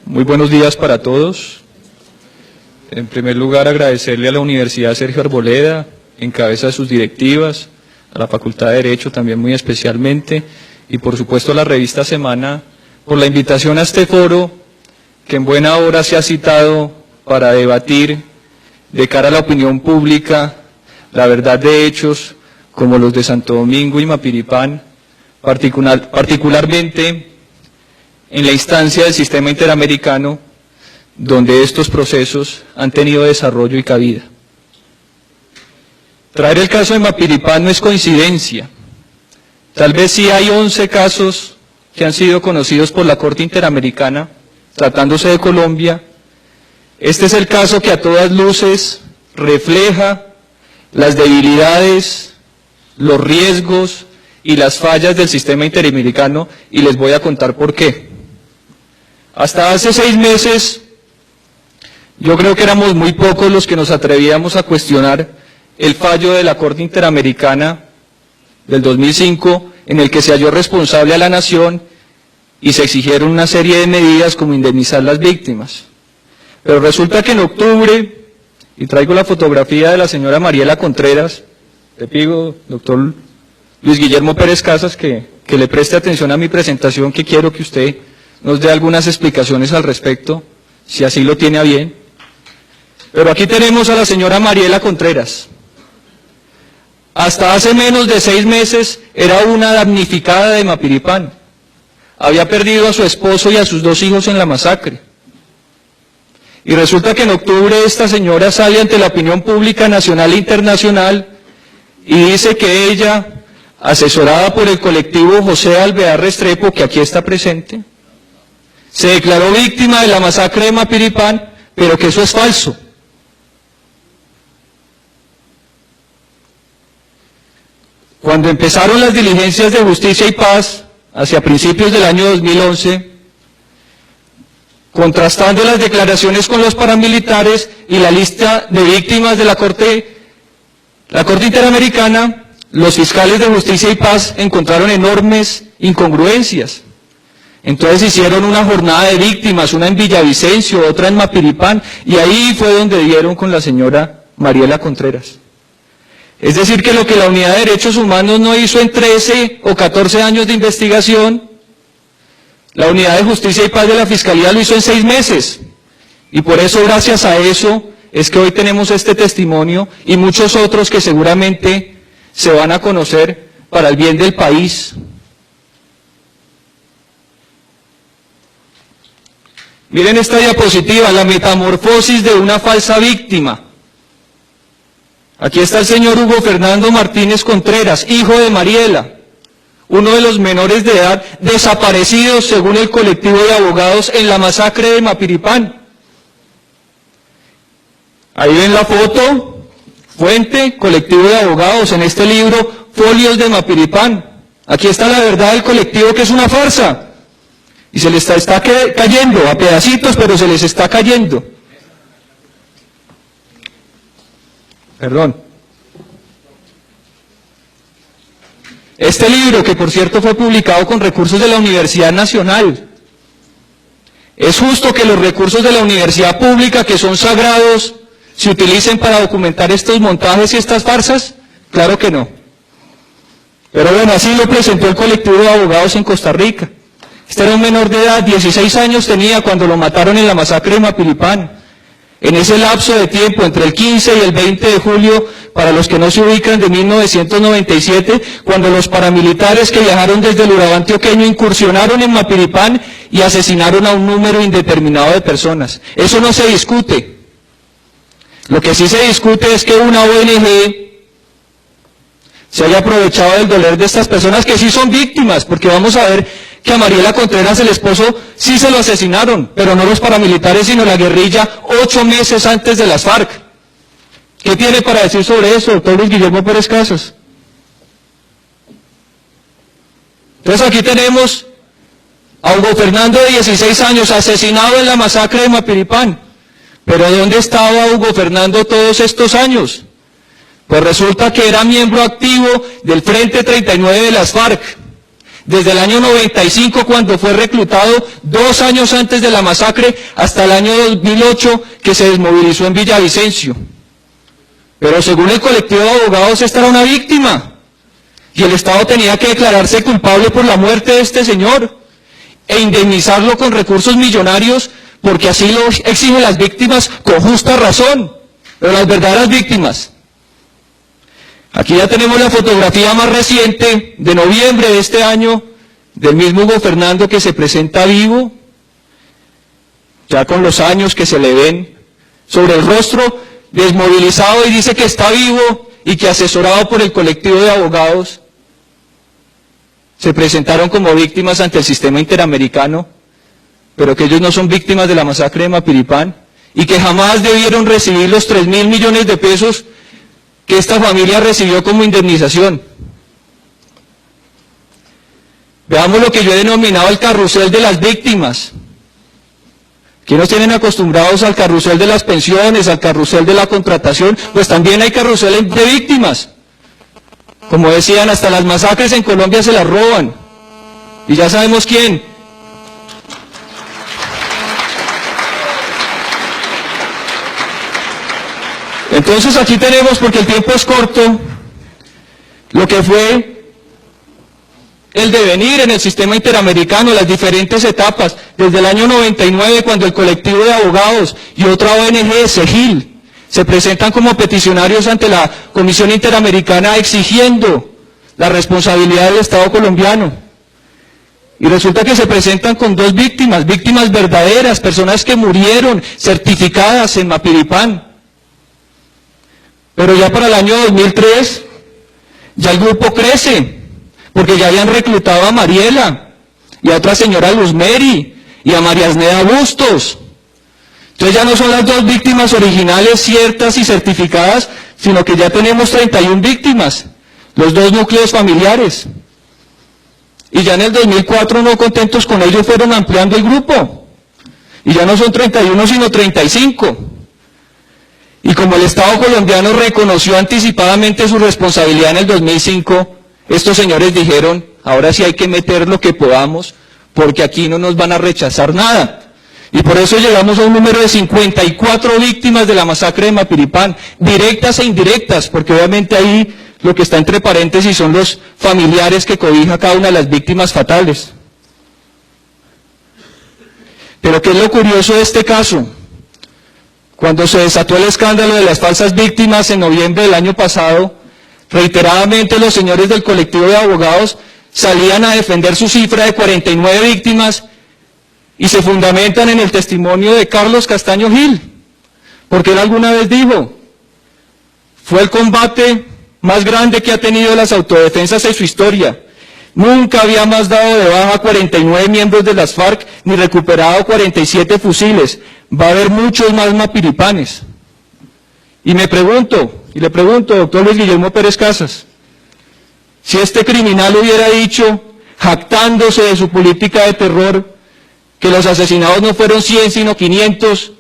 Muy buenos días para todos. En primer lugar, agradecerle a la Universidad Sergio Arboleda, en cabeza de sus directivas, a la Facultad de Derecho también muy especialmente, y por supuesto a la revista Semana, por la invitación a este foro, que en buena hora se ha citado para debatir de cara a la opinión pública la verdad de hechos como los de Santo Domingo y Mapiripán, particularmente en la instancia del sistema interamericano, donde estos procesos han tenido desarrollo y cabida. Traer el caso de Mapiripán no es coincidencia. Tal vez sí hay 11 casos que han sido conocidos por la Corte Interamericana, tratándose de Colombia. Este es el caso que a todas luces refleja las debilidades, los riesgos y las fallas del sistema interamericano, y les voy a contar por qué. Hasta hace 6 meses, yo creo que éramos muy pocos los que nos atrevíamos a cuestionar el fallo de la Corte Interamericana del 2005, en el que se halló responsable a la nación y se exigieron una serie de medidas como indemnizar las víctimas. Pero resulta que en octubre, y traigo la fotografía de la señora Mariela Contreras, le pido, doctor Luis Guillermo Pérez Casas, que le preste atención a mi presentación, que quiero que usted nos dé algunas explicaciones al respecto, si así lo tiene a bien. Pero aquí tenemos a la señora Mariela Contreras. Hasta hace menos de 6 meses era una damnificada de Mapiripán. Había perdido a su esposo y a sus 2 hijos en la masacre. Y resulta que en octubre esta señora sale ante la opinión pública nacional e internacional y dice que ella, asesorada por el colectivo José Alvear Restrepo, que aquí está presente, se declaró víctima de la masacre de Mapiripán, pero que eso es falso. Cuando empezaron las diligencias de Justicia y Paz, hacia principios del año 2011, contrastando las declaraciones con los paramilitares y la lista de víctimas de la Corte Interamericana, los fiscales de Justicia y Paz encontraron enormes incongruencias. Entonces hicieron una jornada de víctimas, una en Villavicencio, otra en Mapiripán, y ahí fue donde dieron con la señora Mariela Contreras. Es decir, que lo que la Unidad de Derechos Humanos no hizo en 13 o 14 años de investigación, la Unidad de Justicia y Paz de la Fiscalía lo hizo en 6 meses. Y por eso, gracias a eso, es que hoy tenemos este testimonio y muchos otros que seguramente se van a conocer para el bien del país. Miren esta diapositiva, la metamorfosis de una falsa víctima. Aquí está el señor Hugo Fernando Martínez Contreras, hijo de Mariela, uno de los menores de edad desaparecidos según el colectivo de abogados en la masacre de Mapiripán. Ahí ven la foto, fuente, colectivo de abogados, en este libro, Folios de Mapiripán. Aquí está la verdad del colectivo, que es una farsa. Y se les está cayendo a pedacitos, pero se les está cayendo. Perdón. Este libro, que por cierto fue publicado con recursos de la Universidad Nacional, ¿es justo que los recursos de la universidad pública, que son sagrados, se utilicen para documentar estos montajes y estas farsas? Claro que no. Pero bueno, así lo presentó el colectivo de abogados en Costa Rica. Este era un menor de edad, 16 años tenía cuando lo mataron en la masacre de Mapiripán. En ese lapso de tiempo, entre el 15 y el 20 de julio, para los que no se ubican, de 1997, cuando los paramilitares que viajaron desde el Urabá antioqueño incursionaron en Mapiripán y asesinaron a un número indeterminado de personas. Eso no se discute. Lo que sí se discute es que una ONG se haya aprovechado del dolor de estas personas que sí son víctimas, porque vamos a ver que a Mariela Contreras, el esposo, sí se lo asesinaron, pero no los paramilitares, sino la guerrilla, 8 meses antes de las FARC. ¿Qué tiene para decir sobre eso, doctor Luis Guillermo Pérez Casas? Entonces aquí tenemos a Hugo Fernando, de 16 años, asesinado en la masacre de Mapiripán. ¿Pero dónde estaba Hugo Fernando todos estos años? Pues resulta que era miembro activo del Frente 39 de las FARC. Desde el año 95, cuando fue reclutado, 2 años antes de la masacre, hasta el año 2008, que se desmovilizó en Villavicencio. Pero según el colectivo de abogados, esta era una víctima. Y el Estado tenía que declararse culpable por la muerte de este señor e indemnizarlo con recursos millonarios, porque así lo exigen las víctimas con justa razón. Pero las verdaderas víctimas. Aquí ya tenemos la fotografía más reciente, de noviembre de este año, del mismo Hugo Fernando, que se presenta vivo, ya con los años que se le ven sobre el rostro, desmovilizado, y dice que está vivo y que, asesorado por el colectivo de abogados, se presentaron como víctimas ante el sistema interamericano, pero que ellos no son víctimas de la masacre de Mapiripán y que jamás debieron recibir los 3.000 millones de pesos que esta familia recibió como indemnización. Veamos lo que yo he denominado el carrusel de las víctimas. ¿Qué nos tienen acostumbrados al carrusel de las pensiones, al carrusel de la contratación? Pues también hay carrusel de víctimas. Como decían, hasta las masacres en Colombia se las roban. Y ya sabemos quién. Entonces aquí tenemos, porque el tiempo es corto, lo que fue el devenir en el sistema interamericano, las diferentes etapas, desde el año 99, cuando el colectivo de abogados y otra ONG, SEGIL, se presentan como peticionarios ante la Comisión Interamericana exigiendo la responsabilidad del Estado colombiano. Y resulta que se presentan con 2 víctimas, víctimas verdaderas, personas que murieron certificadas en Mapiripán. Pero ya para el año 2003, ya el grupo crece, porque ya habían reclutado a Mariela, y a otra señora Luz Mary, y a María Asneda Bustos. Entonces ya no son las 2 víctimas originales ciertas y certificadas, sino que ya tenemos 31 víctimas, los 2 núcleos familiares. Y ya en el 2004, no contentos con ello, fueron ampliando el grupo. Y ya no son 31, sino 35. Y como el Estado colombiano reconoció anticipadamente su responsabilidad en el 2005, estos señores dijeron, ahora sí hay que meter lo que podamos, porque aquí no nos van a rechazar nada. Y por eso llegamos a un número de 54 víctimas de la masacre de Mapiripán, directas e indirectas, porque obviamente ahí lo que está entre paréntesis son los familiares que cobija cada una de las víctimas fatales. Pero ¿qué es lo curioso de este caso? Cuando se desató el escándalo de las falsas víctimas en noviembre del año pasado, reiteradamente los señores del colectivo de abogados salían a defender su cifra de 49 víctimas y se fundamentan en el testimonio de Carlos Castaño Gil, porque él alguna vez dijo, fue el combate más grande que ha tenido las autodefensas en su historia. Nunca había más dado de baja 49 miembros de las FARC, ni recuperado 47 fusiles. Va a haber muchos más mapiripanes. Y le pregunto, doctor Luis Guillermo Pérez Casas, si este criminal hubiera dicho, jactándose de su política de terror, que los asesinados no fueron 100 sino 500,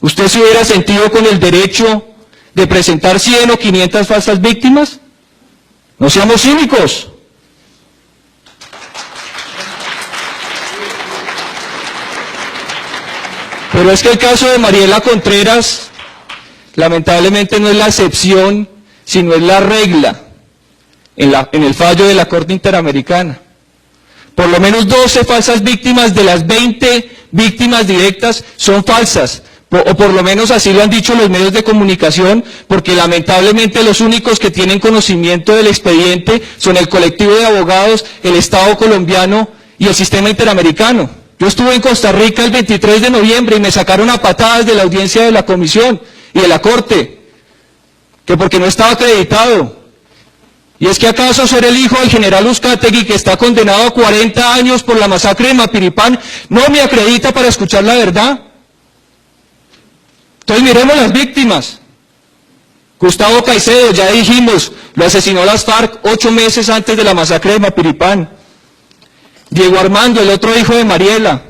¿usted se hubiera sentido con el derecho de presentar 100 o 500 falsas víctimas? No seamos cínicos. Pero es que el caso de Mariela Contreras, lamentablemente no es la excepción, sino es la regla en el fallo de la Corte Interamericana. Por lo menos 12 falsas víctimas de las 20 víctimas directas son falsas, o por lo menos así lo han dicho los medios de comunicación, porque lamentablemente los únicos que tienen conocimiento del expediente son el colectivo de abogados, el Estado colombiano y el sistema interamericano. Yo estuve en Costa Rica el 23 de noviembre y me sacaron a patadas de la audiencia de la comisión y de la corte, que porque no estaba acreditado. ¿Y es que acaso ser el hijo del general Uzcategui, que está condenado a 40 años por la masacre de Mapiripán, no me acredita para escuchar la verdad? Entonces miremos las víctimas. Gustavo Caicedo, ya dijimos, lo asesinó las FARC 8 meses antes de la masacre de Mapiripán. Diego Armando, el otro hijo de Mariela,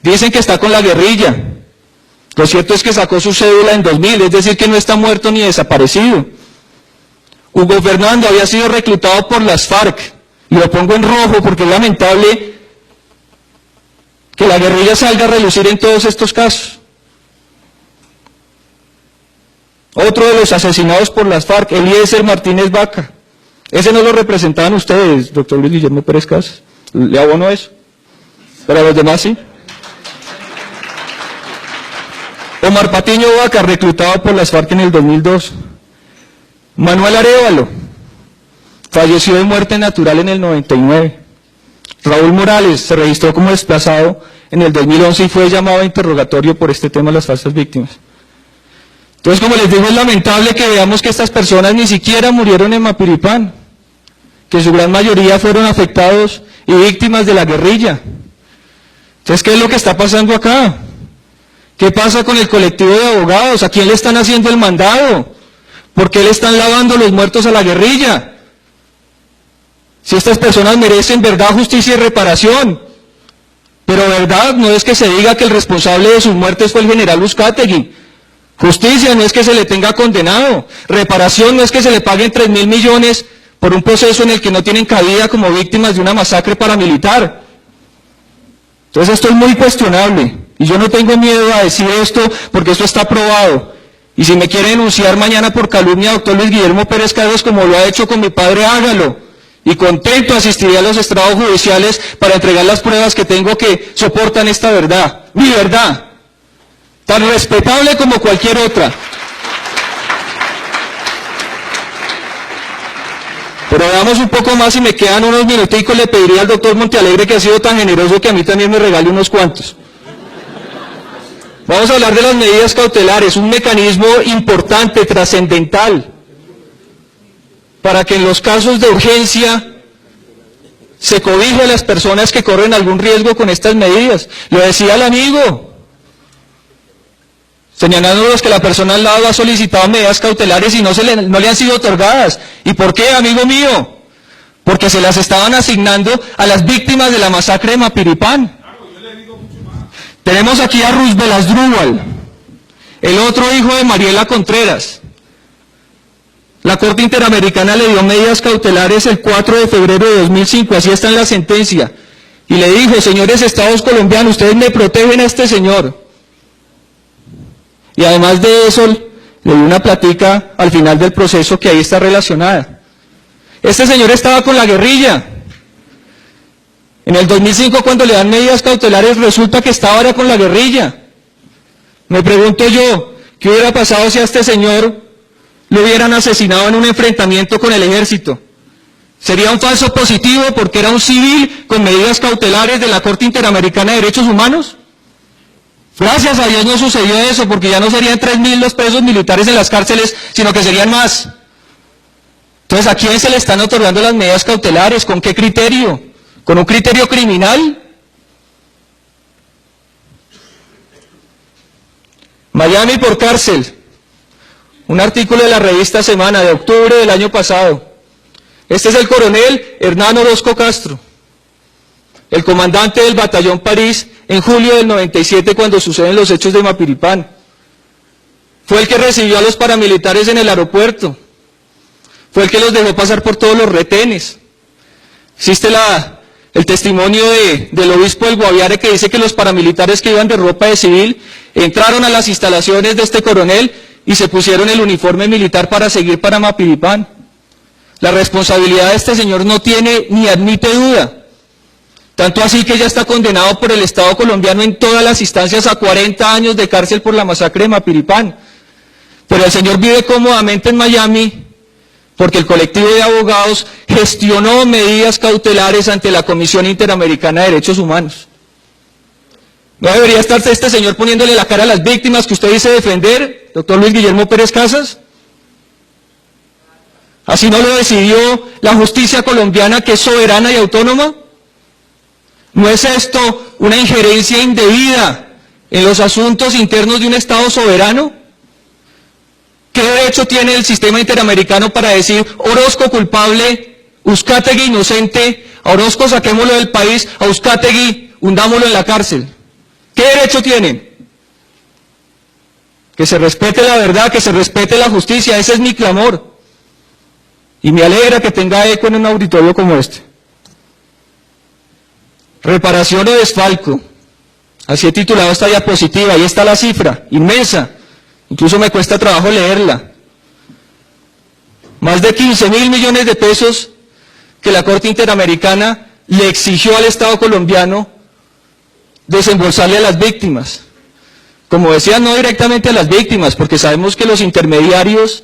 dicen que está con la guerrilla. Lo cierto es que sacó su cédula en 2000, es decir, que no está muerto ni desaparecido. Hugo Fernando había sido reclutado por las FARC Y lo pongo en rojo porque es lamentable que la guerrilla salga a relucir en todos estos casos. Otro de los asesinados por las FARC, Eliezer Martínez Vaca. Ese no lo representaban ustedes, doctor Luis Guillermo Pérez Casas. Le abono eso. Pero a los demás sí. Omar Patiño Vaca, reclutado por las FARC en el 2002. Manuel Arévalo, falleció de muerte natural en el 99. Raúl Morales se registró como desplazado en el 2011 y fue llamado a interrogatorio por este tema de las falsas víctimas. Entonces, como les digo, es lamentable que veamos que estas personas ni siquiera murieron en Mapiripán, que su gran mayoría fueron afectados y víctimas de la guerrilla. Entonces, ¿qué es lo que está pasando acá? ¿Qué pasa con el colectivo de abogados? ¿A quién le están haciendo el mandado? ¿Por qué le están lavando los muertos a la guerrilla? Si estas personas merecen verdad, justicia y reparación. Pero verdad no es que se diga que el responsable de sus muertes fue el general Uzcategui. Justicia no es que se le tenga condenado. Reparación no es que se le paguen 3.000 millones por un proceso en el que no tienen cabida como víctimas de una masacre paramilitar. Entonces esto es muy cuestionable. Y yo no tengo miedo a decir esto porque esto está probado. Y si me quiere denunciar mañana por calumnia, doctor Luis Guillermo Pérez Casas, como lo ha hecho con mi padre, hágalo. Y contento asistiría a los estrados judiciales para entregar las pruebas que tengo que soportan esta verdad. Mi verdad. Tan respetable como cualquier otra. Pero veamos un poco más y me quedan unos minuticos. Le pediría al doctor Montealegre, que ha sido tan generoso, que a mí también me regale unos cuantos. Vamos a hablar de las medidas cautelares, un mecanismo importante, trascendental, para que en los casos de urgencia se cobije a las personas que corren algún riesgo con estas medidas. Lo decía el amigo, señalándonos que la persona al lado ha solicitado medidas cautelares y no le han sido otorgadas. ¿Y por qué, amigo mío? Porque se las estaban asignando a las víctimas de la masacre de Mapiripán. Tenemos aquí a Roosevelt Asdrúbal, el otro hijo de Mariela Contreras. La Corte Interamericana le dio medidas cautelares el 4 de febrero de 2005, así está en la sentencia. Y le dijo, señores estados colombianos, ustedes me protegen a este señor. Y además de eso, le dio una platica al final del proceso que ahí está relacionada. Este señor estaba con la guerrilla. En el 2005, cuando le dan medidas cautelares, resulta que estaba ahora con la guerrilla. Me pregunto yo, ¿qué hubiera pasado si a este señor lo hubieran asesinado en un enfrentamiento con el ejército? ¿Sería un falso positivo porque era un civil con medidas cautelares de la Corte Interamericana de Derechos Humanos? Gracias a Dios no sucedió eso, porque ya no serían 3.000 los presos militares en las cárceles, sino que serían más. Entonces, ¿a quién se le están otorgando las medidas cautelares? ¿Con qué criterio? ¿Con un criterio criminal? Miami por cárcel. Un artículo de la revista Semana de octubre del año pasado. Este es el coronel Hernán Orozco Castro, el comandante del batallón París en julio del 97, cuando suceden los hechos de Mapiripán. Fue el que recibió a los paramilitares en el aeropuerto. Fue el que los dejó pasar por todos los retenes. Existe el testimonio del obispo del Guaviare, que dice que los paramilitares que iban de ropa de civil entraron a las instalaciones de este coronel y se pusieron el uniforme militar para seguir para Mapiripán. La responsabilidad de este señor no tiene ni admite duda. Tanto así que ya está condenado por el Estado colombiano en todas las instancias a 40 años de cárcel por la masacre de Mapiripán. Pero el señor vive cómodamente en Miami porque el colectivo de abogados gestionó medidas cautelares ante la Comisión Interamericana de Derechos Humanos. ¿No debería estar este señor poniéndole la cara a las víctimas que usted dice defender, doctor Luis Guillermo Pérez Casas? ¿Así no lo decidió la justicia colombiana, que es soberana y autónoma? ¿No es esto una injerencia indebida en los asuntos internos de un Estado soberano? ¿Qué derecho tiene el sistema interamericano para decir Orozco culpable, Uzcategui inocente, a Orozco saquémoslo del país, a Uzcategui hundámoslo en la cárcel? ¿Qué derecho tienen? Que se respete la verdad, que se respete la justicia, ese es mi clamor. Y me alegra que tenga eco en un auditorio como este. Reparación o desfalco. Así he titulado esta diapositiva. Ahí está la cifra, inmensa. Incluso me cuesta trabajo leerla. Más de 15.000 millones de pesos que la Corte Interamericana le exigió al Estado colombiano desembolsarle a las víctimas. Como decía, no directamente a las víctimas, porque sabemos que los intermediarios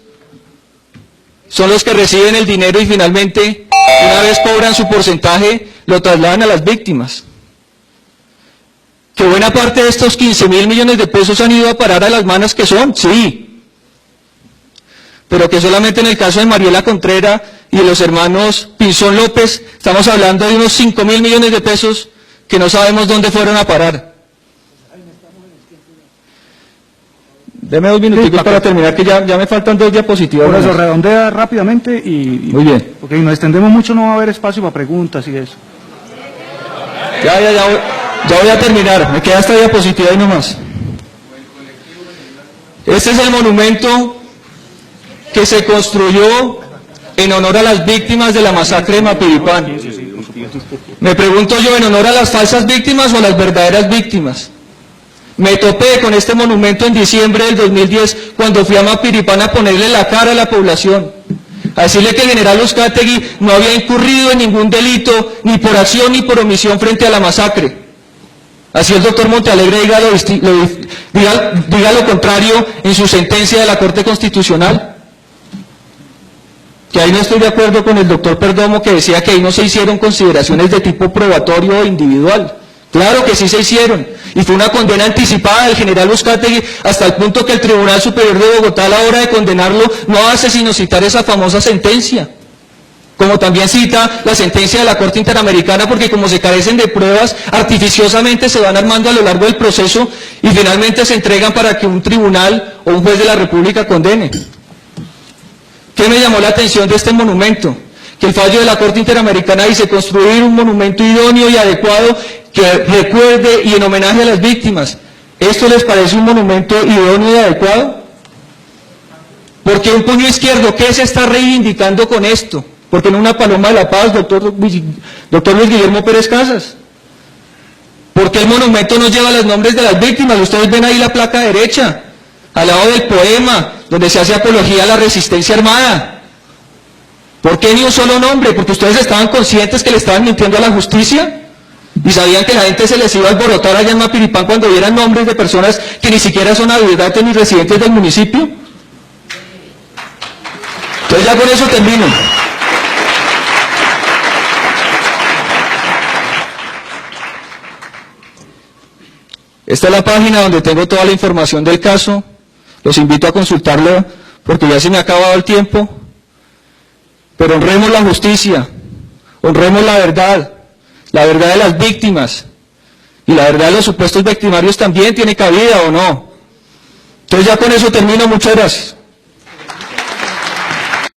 son los que reciben el dinero y finalmente, una vez cobran su porcentaje, lo trasladan a las víctimas. Que buena parte de estos 15.000 millones de pesos han ido a parar a las manos que son, sí. Pero que solamente en el caso de Mariela Contreras y de los hermanos Pinzón López, estamos hablando de unos 5.000 millones de pesos que no sabemos dónde fueron a parar. Deme 2 minuticos para terminar, que ya me faltan 2 diapositivas. Por eso, redondea rápidamente y... Muy bien. Porque si nos extendemos mucho no va a haber espacio para preguntas y eso. Ya voy a terminar, me queda esta diapositiva ahí nomás. Este es el monumento que se construyó en honor a las víctimas de la masacre de Mapiripán. Me pregunto yo, ¿en honor a las falsas víctimas o a las verdaderas víctimas? Me topé con este monumento en diciembre del 2010 cuando fui a Mapiripán a ponerle la cara a la población, a decirle que el general Uzcategui no había incurrido en ningún delito, ni por acción ni por omisión frente a la masacre. Así el doctor Montealegre diga lo contrario en su sentencia de la Corte Constitucional. Que ahí no estoy de acuerdo con el doctor Perdomo, que decía que ahí no se hicieron consideraciones de tipo probatorio o individual. Claro que sí se hicieron, y fue una condena anticipada del general Uzcategui hasta el punto que el Tribunal Superior de Bogotá a la hora de condenarlo no hace sino citar esa famosa sentencia. Como también cita la sentencia de la Corte Interamericana, porque como se carecen de pruebas, artificiosamente se van armando a lo largo del proceso y finalmente se entregan para que un tribunal o un juez de la República condene. ¿Qué me llamó la atención de este monumento? Que el fallo de la Corte Interamericana dice construir un monumento idóneo y adecuado que recuerde y en homenaje a las víctimas. ¿Esto les parece un monumento idóneo y adecuado? Porque un puño izquierdo, ¿qué se está reivindicando con esto? Porque no una paloma de la paz, doctor Luis Guillermo Pérez Casas. ¿Por qué el monumento no lleva los nombres de las víctimas? Ustedes ven ahí la placa derecha, al lado del poema, donde se hace apología a la resistencia armada. ¿Por qué ni un solo nombre? Porque ustedes estaban conscientes que le estaban mintiendo a la justicia y sabían que la gente se les iba a alborotar allá en Mapiripán cuando vieran nombres de personas que ni siquiera son habitantes ni residentes del municipio. Entonces ya con eso termino. Esta es la página donde tengo toda la información del caso. Los invito a consultarlo porque ya se me ha acabado el tiempo. Pero honremos la justicia, honremos la verdad de las víctimas, y la verdad de los supuestos victimarios también tiene cabida, ¿o no? Entonces ya con eso termino, muchas gracias.